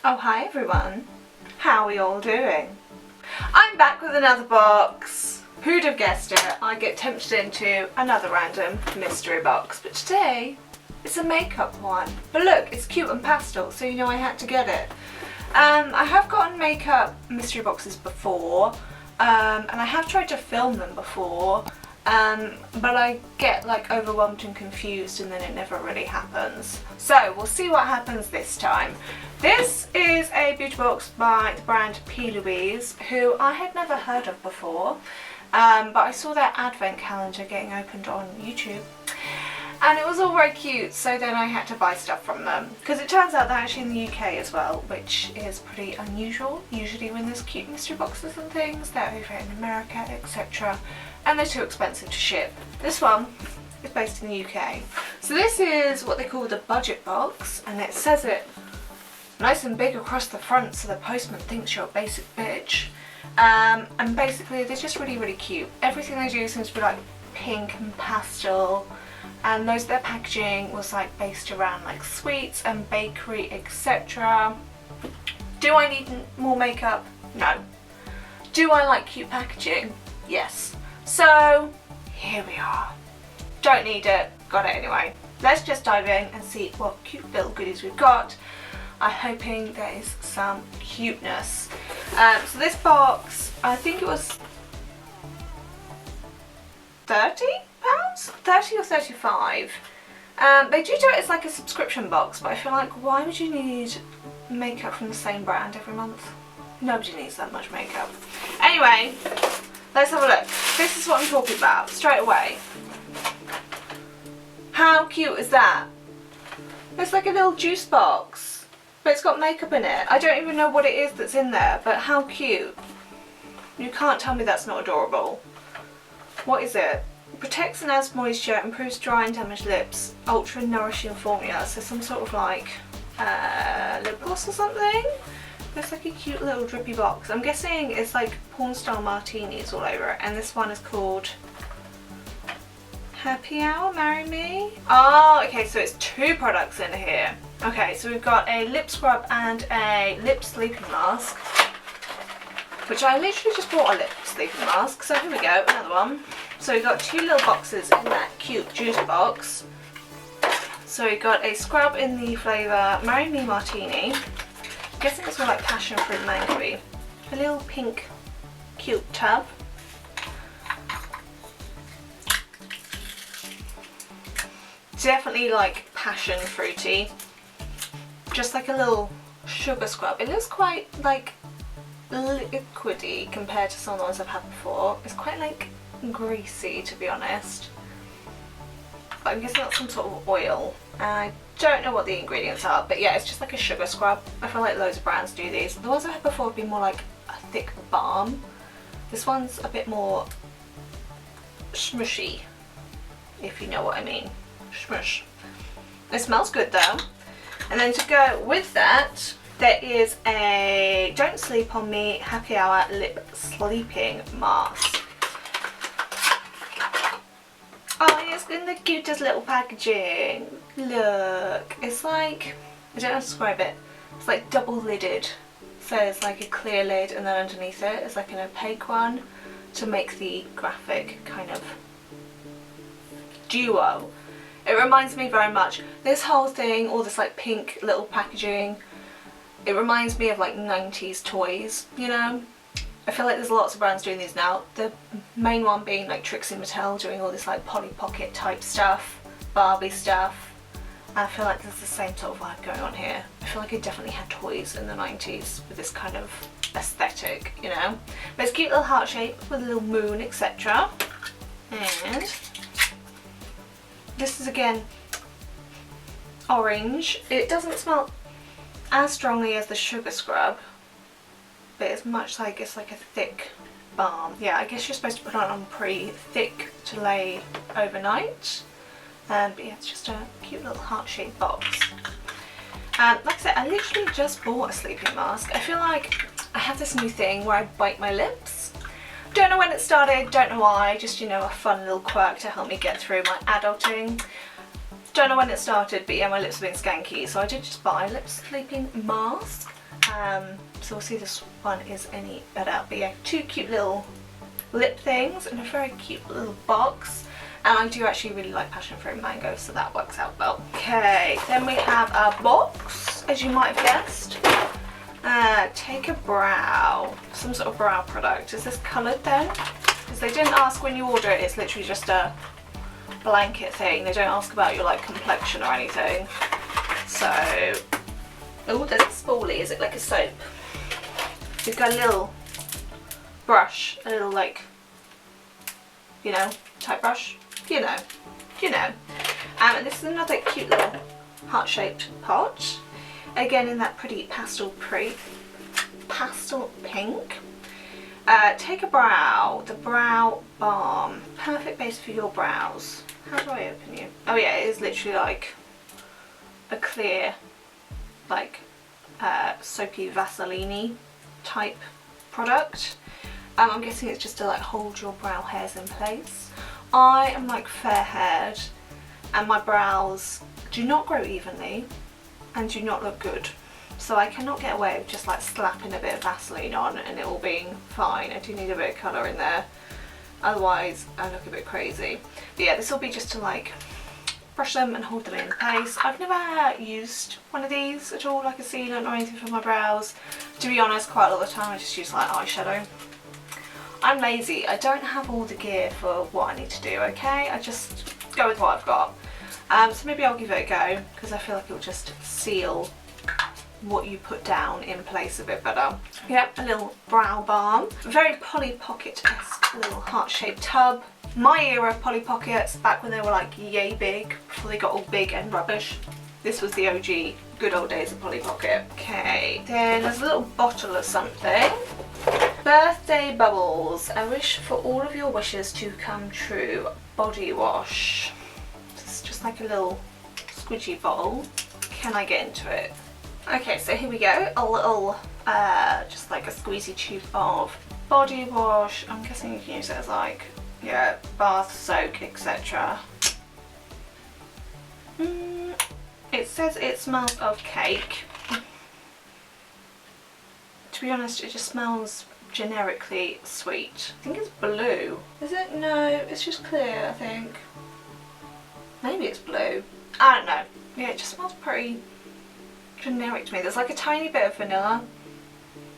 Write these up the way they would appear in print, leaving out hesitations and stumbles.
Oh, hi everyone. How are you all doing? I'm back with another box. Who'd have guessed it? I get tempted into another random mystery box, but today it's a makeup one. But look, it's cute and pastel, so you know I had to get it. I have gotten makeup mystery boxes before, and I have tried to film them before, but I get like overwhelmed and confused and then it never really happens. So we'll see what happens this time. This is a beauty box by the brand Louise, who I had never heard of before, but I saw their advent calendar getting opened on YouTube. And it was all very cute, so then I had to buy stuff from them. Because it turns out they're actually in the UK as well, which is pretty unusual. Usually when there's cute mystery boxes and things, they're over in America, etc. And they're too expensive to ship. This one is based in the UK. So this is what they call the budget box, and it says it nice and big across the front so the postman thinks you're a basic bitch. And basically they're just really, really cute. Everything they do seems to be like pink and pastel. And their packaging was like based around like sweets and bakery, etc. Do I need more makeup? No. Do I like cute packaging? Yes. So here we are. Don't need it, got it anyway. Let's just dive in and see what cute little goodies we've got. I'm hoping there is some cuteness. So this box, I think it was £30? 30 or 35. They do it as like a subscription box, but I feel like why would you need makeup from the same brand every month? Nobody needs that much makeup. Anyway, let's have a look. This is what I'm talking about straight away. How cute is that? It's like a little juice box, but it's got makeup in it. I don't even know what it is that's in there, but how cute. You can't tell me that's not adorable. What is it? Protects and adds moisture, improves dry and damaged lips, ultra nourishing formula. So some sort of like lip gloss or something. It's like a cute little drippy box. I'm guessing it's like porn style martinis all over it, and this one is called Happy Hour, Marry Me. Oh, okay, so it's two products in here. Okay, so we've got a lip scrub and a lip sleeping mask, which I literally just bought a lip sleeping mask, so here we go, another one. So we've got two little boxes in that cute juice box. So we've got a scrub in the flavour Marry Me Martini. I'm guessing it's more like passion fruit mango-y. A little pink cute tub. Definitely like passion fruity. Just like a little sugar scrub. It looks quite like liquidy compared to some of the ones I've had before. It's quite like greasy, to be honest, but I'm guessing that's some sort of oil. I don't know what the ingredients are, but yeah, it's just like a sugar scrub. I feel like loads of brands do these. The ones I've had before have been more like a thick balm. This one's a bit more smushy, if you know what I mean. Smush. It smells good though. And then to go with that, there is a Don't Sleep on Me Happy Hour Lip Sleeping Mask. Oh, it's in the cutest little packaging. Look, it's like, I don't know how to describe it. It's like double lidded. So it's like a clear lid, and then underneath it is like an opaque one to make the graphic kind of duo. It reminds me very much, this whole thing, all this like pink little packaging, it reminds me of like 90s toys, you know? I feel like there's lots of brands doing these now. The main one being like Trixie Mattel doing all this like Polly Pocket type stuff, Barbie stuff. And I feel like there's the same sort of vibe going on here. I feel like it definitely had toys in the 90s with this kind of aesthetic, you know. But it's a cute little heart shape with a little moon, etc. And this is again orange. It doesn't smell as strongly as the sugar scrub, but it's much like, it's like a thick balm. Yeah, I guess you're supposed to put it on pretty thick to lay overnight. But yeah, it's just a cute little heart-shaped box. Like I said, I literally just bought a sleeping mask. I feel like I have this new thing where I bite my lips. Don't know when it started, don't know why, just, you know, a fun little quirk to help me get through my adulting. Don't know when it started, but yeah, my lips have been skanky, so I did just buy a lip sleeping mask. So we'll see if this one is any better. But yeah, 2 cute little lip things and a very cute little box. And I do actually really like passion fruit mango, so that works out well. Okay, then we have our box, as you might have guessed. Take a brow, some sort of brow product. Is this coloured then? Because they didn't ask when you order it, it's literally just a blanket thing. They don't ask about your like complexion or anything. So, oh, there's a spoolie. Is it like a soap? We've got a little brush, a little like, you know, type brush. You know. And this is another cute little heart-shaped pot. Again in that pretty pastel pink. Take a brow, the brow balm. Perfect base for your brows. How do I open you? Oh yeah, it is literally like a clear, like soapy Vaseline type product. I'm guessing it's just to like hold your brow hairs in place. I am like fair haired and my brows do not grow evenly and do not look good. So I cannot get away with just like slapping a bit of Vaseline on and it all being fine. I do need a bit of colour in there, otherwise I look a bit crazy. But yeah, this will be just to like brush them and hold them in place. I've never used one of these at all, like a sealant or anything for my brows. To be honest, quite a lot of the time I just use like eyeshadow. I'm lazy, I don't have all the gear for what I need to do, okay? I just go with what I've got. So maybe I'll give it a go, because I feel like it will just seal what you put down in place a bit better. Yep, a little brow balm. Very Polly Pocket-esque little heart-shaped tub. My era of Polly Pockets, back when they were like yay big, before they got all big and rubbish. This was the OG good old days of Polly Pocket. Okay, then there's a little bottle of something. Birthday bubbles. I wish for all of your wishes to come true. Body wash. It's just like a little squidgy bottle. Can I get into it? Okay, so here we go. A little, just like a squeezy tube of body wash. I'm guessing you can use it as like, yeah, bath, soak, etc. It says it smells of cake. To be honest, it just smells generically sweet. I think it's blue. Is it? No, it's just clear, I think. Maybe it's blue. I don't know. Yeah, it just smells pretty generic to me. There's like a tiny bit of vanilla,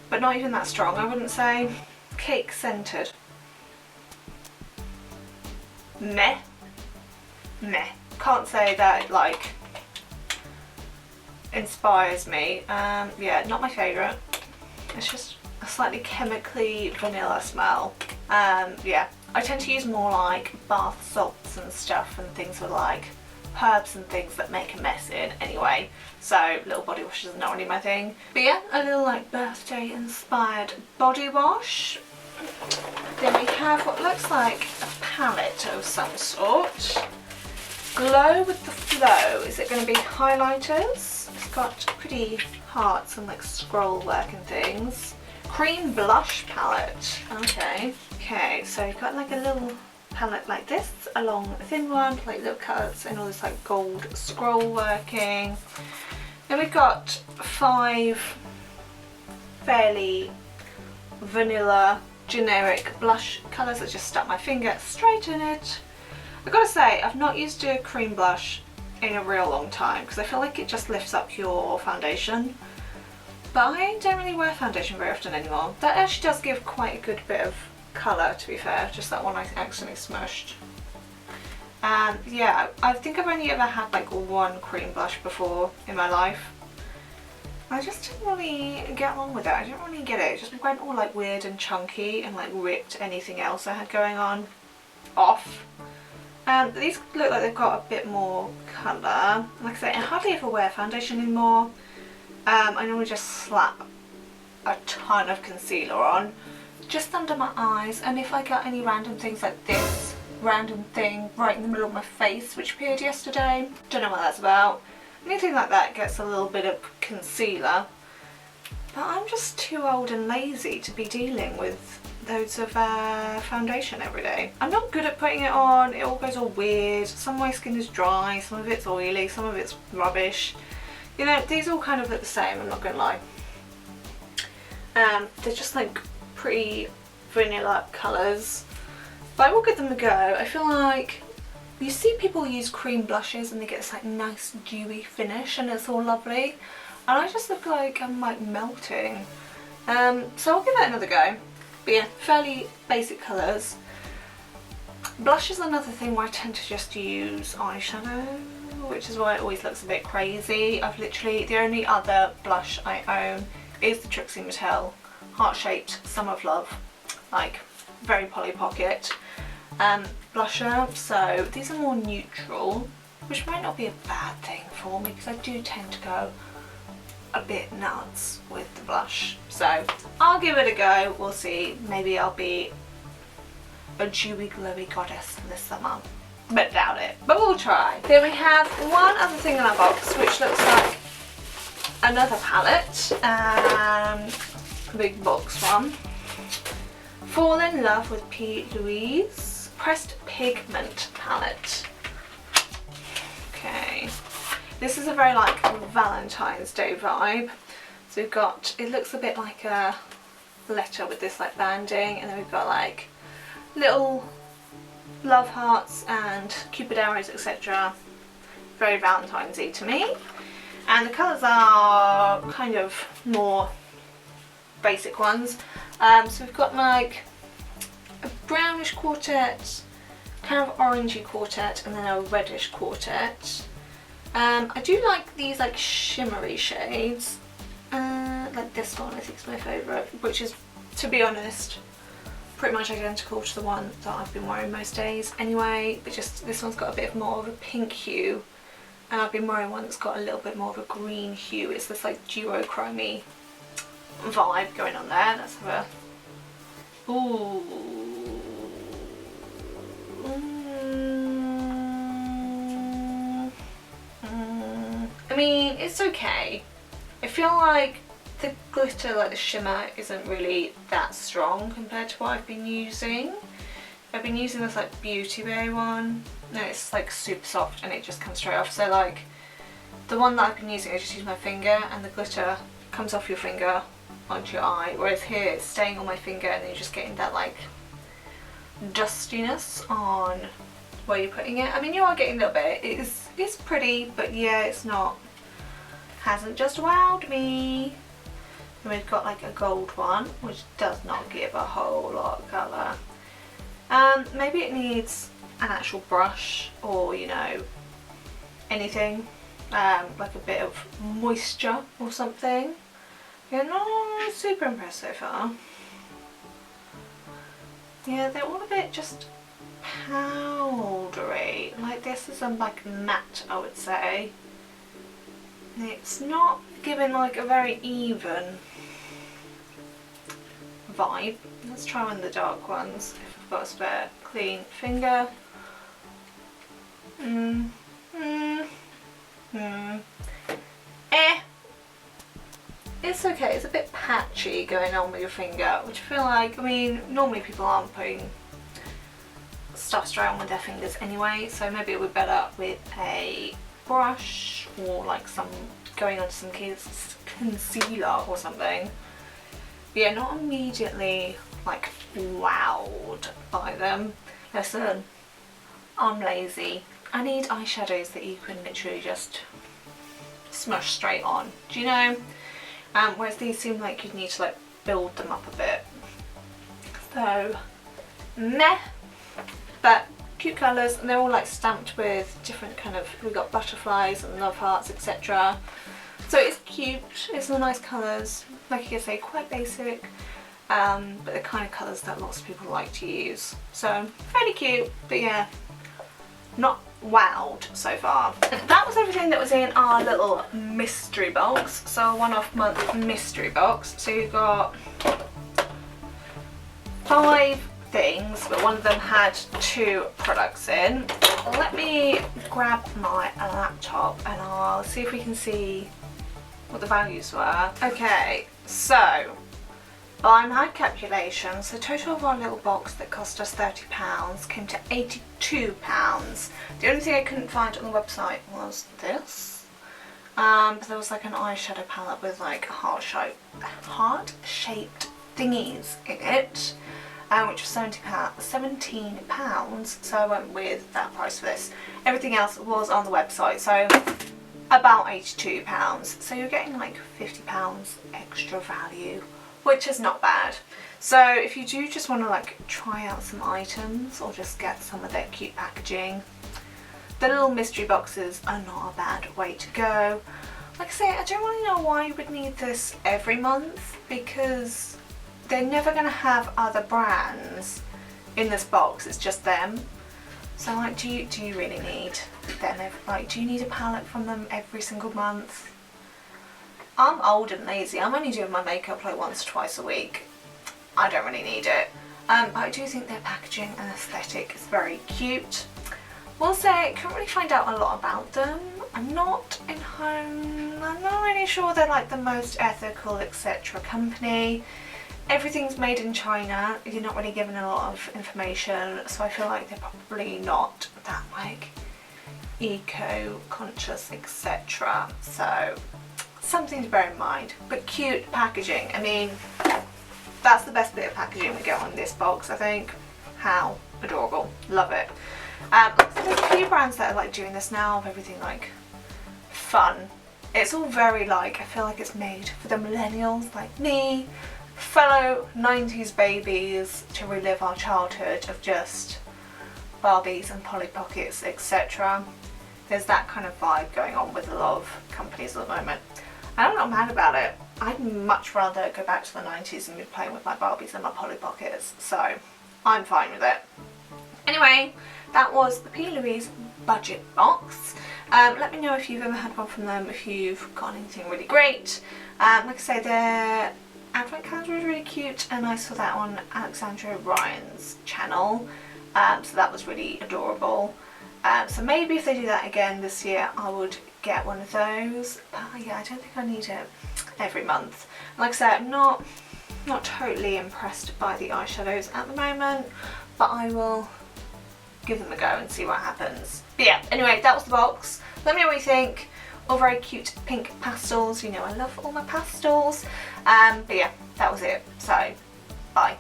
but not even that strong, I wouldn't say. Cake scented. Meh. Meh. Can't say that it like inspires me. Yeah, not my favourite. It's just a slightly chemically vanilla smell. Yeah, I tend to use more like bath salts and stuff and things with like herbs and things that make a mess in anyway. So little body wash is not really my thing. But yeah, a little like birthday inspired body wash. Then we have what looks like a palette of some sort. Glow with the Flow. Is it going to be highlighters? It's got pretty hearts and like scroll work and things. Cream blush palette. Okay. Okay, so you've got like a little palette like this, a long thin one, like little cuts and all this like gold scroll working. Then we've got 5 fairly vanilla generic blush colours. I just stuck my finger straight in it. I've got to say, I've not used a cream blush in a real long time because I feel like it just lifts up your foundation. But I don't really wear foundation very often anymore. That actually does give quite a good bit of colour, to be fair, just that one I accidentally smushed. And yeah, I think I've only ever had like one cream blush before in my life. I just didn't really get along with it. I didn't really get it. It just went all like weird and chunky and like ripped anything else I had going on off. These look like they've got a bit more colour. Like I say, I hardly ever wear foundation anymore. I normally just slap a ton of concealer on just under my eyes, and if I got any random things like this random thing right in the middle of my face which appeared yesterday, don't know what that's about. Anything like that gets a little bit of concealer, but I'm just too old and lazy to be dealing with loads of foundation every day. I'm not good at putting it on. It all goes all weird. Some of my skin is dry, some of it's oily, some of it's rubbish. You know, these all kind of look the same, I'm not gonna lie. They're just like pretty vanilla colours, but I will give them a go. I feel like you see people use cream blushes and they get this like nice dewy finish and it's all lovely, and I just look like I'm like melting. So I'll give that another go. But yeah, fairly basic colours. Blush is another thing where I tend to just use eyeshadow, which is why it always looks a bit crazy. I've literally, the only other blush I own is the Trixie Mattel Heart Shaped Summer of Love, like very Polly Pocket blusher. So these are more neutral, which might not be a bad thing for me because I do tend to go a bit nuts with the blush. So I'll give it a go, we'll see. Maybe I'll be a dewy glowy goddess this summer, but doubt it, but we'll try. Then we have one other thing in our box which looks like another palette, big box one. Fall in Love with Louise Pressed Pigment palette. Okay, this is a very like Valentine's Day vibe. So we've got, it looks a bit like a letter with this like banding, and then we've got like little love hearts and cupid arrows, etc. Very Valentine's-y to me. And the colours are kind of more basic ones. So we've got like a brownish quartet, kind of orangey quartet, and then a reddish quartet. I do like these like shimmery shades. Like this one I think is my favourite, which is, to be honest, pretty much identical to the one that I've been wearing most days anyway, but just this one's got a bit more of a pink hue, and I've been wearing one that's got a little bit more of a green hue. It's this like duochrome vibe going on there. Let's have a... Ooh. I mean, it's okay. I feel like the glitter, like the shimmer, isn't really that strong compared to what I've been using. I've been using this like Beauty Bay one, and it's like super soft and it just comes straight off. So like the one that I've been using, I just use my finger and the glitter comes off your finger onto your eye, whereas here it's staying on my finger and then you're just getting that like dustiness on where you're putting it. I mean, you are getting a little bit. It's pretty, but yeah, it's not, hasn't just wowed me. And we've got like a gold one, which does not give a whole lot of colour. Maybe it needs an actual brush, or you know, anything, like a bit of moisture or something. Yeah, not super impressed so far. Yeah, they're all a bit just powdery. Like this is a like matte, I would say. It's not giving like a very even vibe. Let's try one of the dark ones if I've got a spare clean finger. It's okay, it's a bit patchy going on with your finger, which I feel like, I mean, normally people aren't putting stuff straight on with their fingers anyway, so maybe it would be better with a brush or like some, going on some concealer or something. But yeah, not immediately like wowed by them. Listen, I'm lazy. I need eyeshadows that you can literally just smush straight on, do you know? Whereas these seem like you'd need to like build them up a bit. So, meh, but cute colours, and they're all like stamped with different kind of, we've got butterflies and love hearts, etc. So it's cute, it's all nice colours, like I say, quite basic, but the kind of colours that lots of people like to use. So, fairly cute, but yeah, not wowed so far. That was everything that was in our little mystery box, so a one-off month mystery box. So you've got 5 things, but one of them had 2 products in. Let me grab my laptop and I'll see if we can see what the values were. Okay, so by my calculations, the total of our little box that cost us £30 came to £82. The only thing I couldn't find on the website was this. But there was like an eyeshadow palette with like heart-shaped thingies in it, which was £17, so I went with that price for this. Everything else was on the website, so about £82, so you're getting like £50 extra value, which is not bad. So if you do just want to like try out some items or just get some of their cute packaging, the little mystery boxes are not a bad way to go. Like I say, I don't really know why you would need this every month, because they're never going to have other brands in this box, it's just them. So like, do you really need them? Like, do you need a palette from them every single month? I'm old and lazy. I'm only doing my makeup like once or twice a week. I don't really need it. But I do think their packaging and aesthetic is very cute. Will say I couldn't really find out a lot about them. I'm not really sure they're like the most ethical etc. company. Everything's made in China. You're not really given a lot of information, so I feel like they're probably not that like eco-conscious etc. So something to bear in mind. But cute packaging. I mean, that's the best bit of packaging we get on this box, I think. How adorable. Love it. So there's a few brands that are like doing this now of everything like fun. It's all very like, I feel like it's made for the millennials like me, fellow 90s babies, to relive our childhood of just Barbies and Polly Pockets etc. There's that kind of vibe going on with a lot of companies at the moment. And I'm not mad about it. I'd much rather go back to the 90s and be playing with my Barbies and my Polly Pockets, so I'm fine with it. Anyway, that was the P. Louise budget box. Let me know if you've ever had one from them, if you've got anything really great. Like I say, their advent calendar is really cute, and I saw that on Alexandra Ryan's channel, so that was really adorable. So maybe if they do that again this year, I would get one of those. But yeah, I don't think I need it every month. Like I said, I'm not totally impressed by the eyeshadows at the moment, but I will give them a go and see what happens. But yeah, anyway, that was the box. Let me know what you think. All very cute pink pastels. You know I love all my pastels. But yeah, that was it. So, bye.